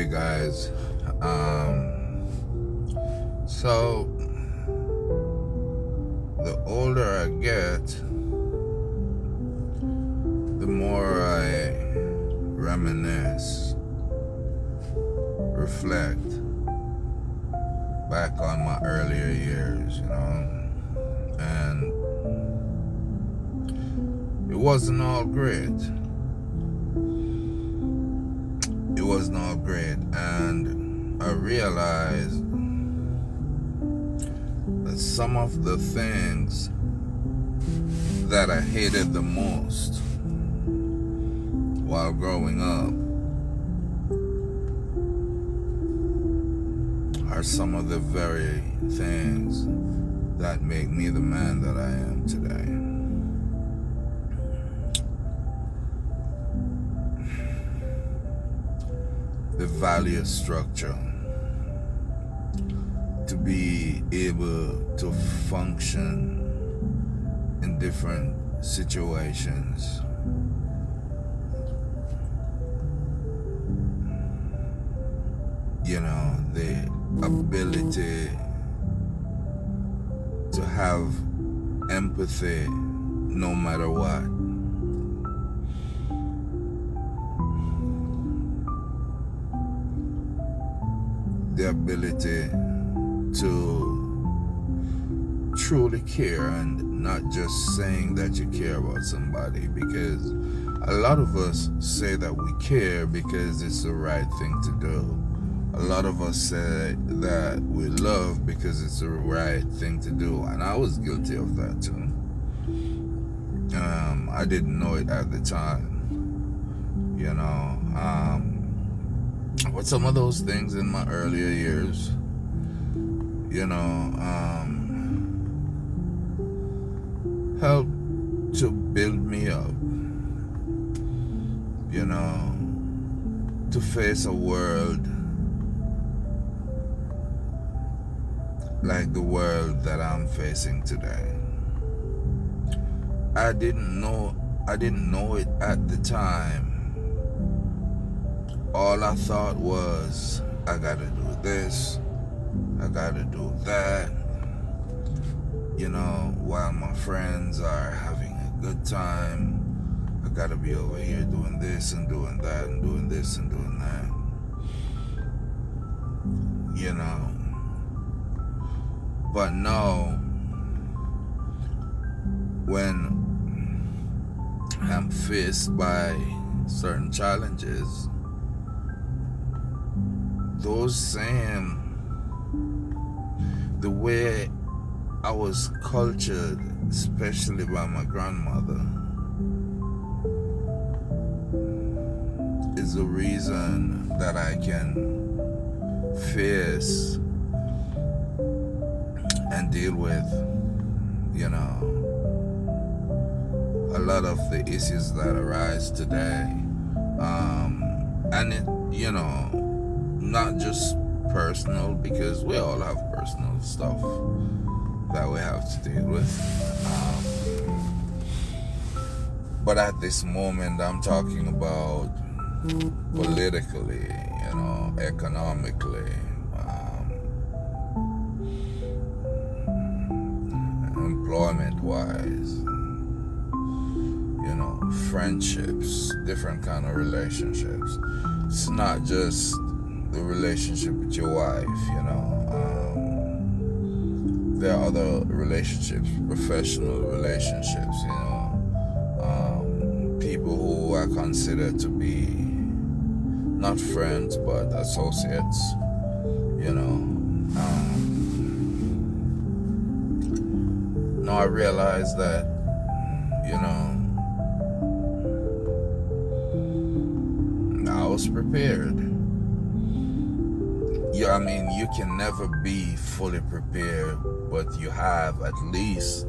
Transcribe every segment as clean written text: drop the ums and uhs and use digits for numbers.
Hey guys, so the older I get, the more I reminisce, reflect back on my earlier years, and it wasn't all great. It wasn't all great, and I realized that some of the things that I hated the most while growing up are some of the very things that make me the man that I am today. The value structure, to be able to function in different situations. The ability to have empathy no matter what. The ability to truly care and not just saying that you care about somebody, because a lot of us say that we care because it's the right thing to do. A lot of us say that we love because it's the right thing to do, and I was guilty of that too. I didn't know it at the time, but some of those things in my earlier years, helped to build me up, to face a world like the world that I'm facing today. I didn't know it at the time. All I thought was, I gotta do this, I gotta do that, while my friends are having a good time, I gotta be over here doing this and doing that and doing this and doing that. But no, when I'm faced by certain challenges, the way I was cultured, especially by my grandmother, is the reason that I can face and deal with, a lot of the issues that arise today. And it, not just personal, because we all have personal stuff that we have to deal with. But at this moment, I'm talking about politically, economically, employment-wise, friendships, different kind of relationships. It's not just the relationship with your wife, there are other relationships, professional relationships, people who I consider to be not friends but associates, Now I realize that, I was prepared. You can never be fully prepared, but you have at least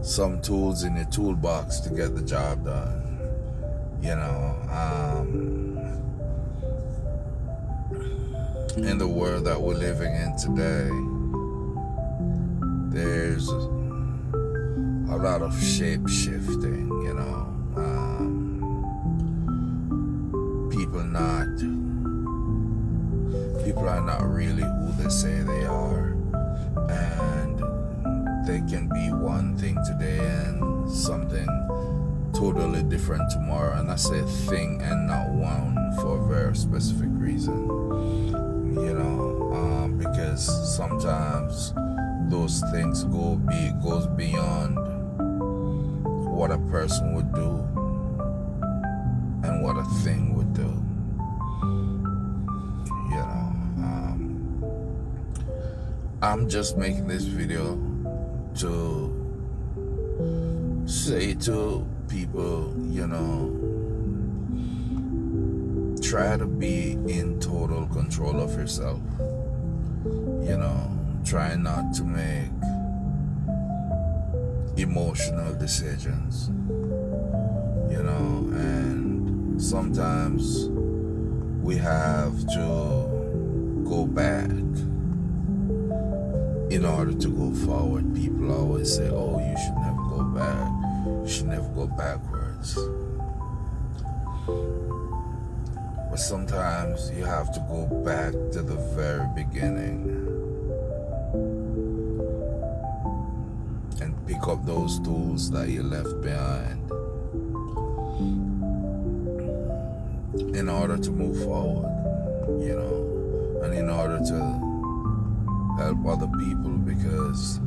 some tools in your toolbox to get the job done. In the world that we're living in today, there's a lot of shape shifting, people not people are not really who they say they are, and they can be one thing today and something totally different tomorrow. And I say thing and not one for a very specific reason, because sometimes those things goes beyond what a person would do and what a thing would do. I'm just making this video to say to people, try to be in total control of yourself. Try not to make emotional decisions, and sometimes we have to go back in order to go forward. People always say, oh, you should never go back, you should never go backwards. But sometimes you have to go back to the very beginning and pick up those tools that you left behind in order to move forward, and in order to help other people, because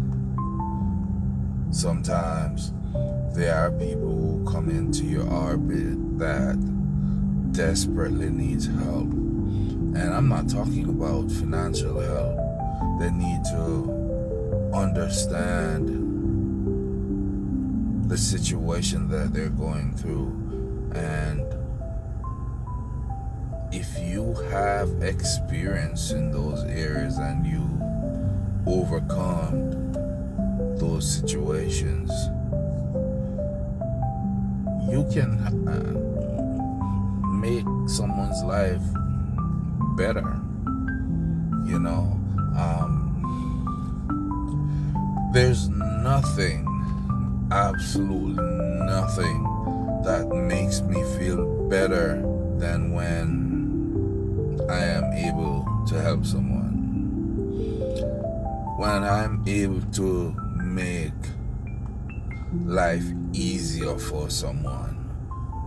sometimes there are people who come into your orbit that desperately needs help. And I'm not talking about financial help. They need to understand the situation that they're going through. And if you have experience in those areas and you overcome those situations, you can make someone's life better. There's nothing, absolutely nothing, that makes me feel better than when I am able to help someone. When I'm able to make life easier for someone.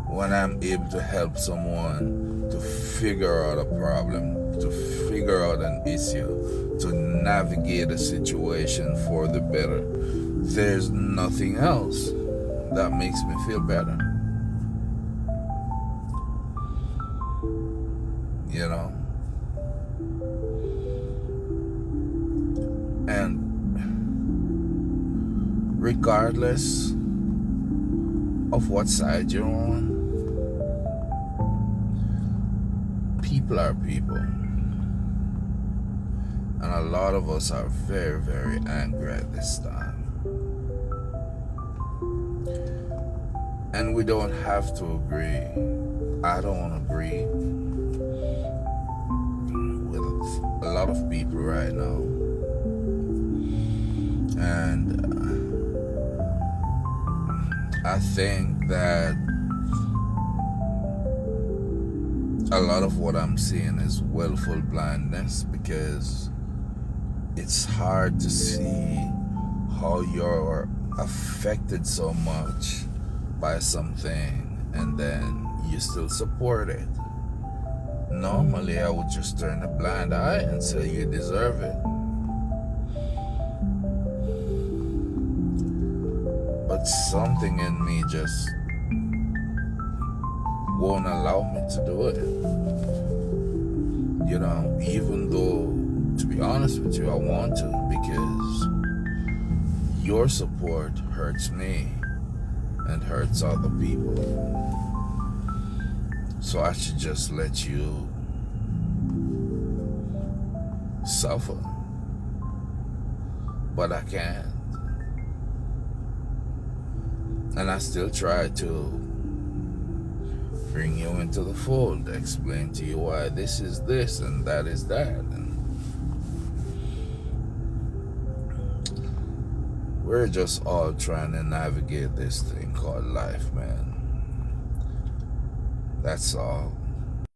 When I'm able to help someone to figure out a problem, to figure out an issue, to navigate a situation for the better. There's nothing else that makes me feel better. And regardless of what side you're on, people are people. And a lot of us are very, very angry at this time. And we don't have to agree. I don't agree with a lot of people right now. And I think that a lot of what I'm seeing is willful blindness, because it's hard to see how you're affected so much by something and then you still support it. Normally I would just turn a blind eye and say you deserve it. But something in me just won't allow me to do it. Even though, to be honest with you, I want to, because your support hurts me and hurts other people. So I should just let you suffer. But I can't. And I still try to bring you into the fold, explain to you why this is this and that is that. And we're just all trying to navigate this thing called life, man. That's all.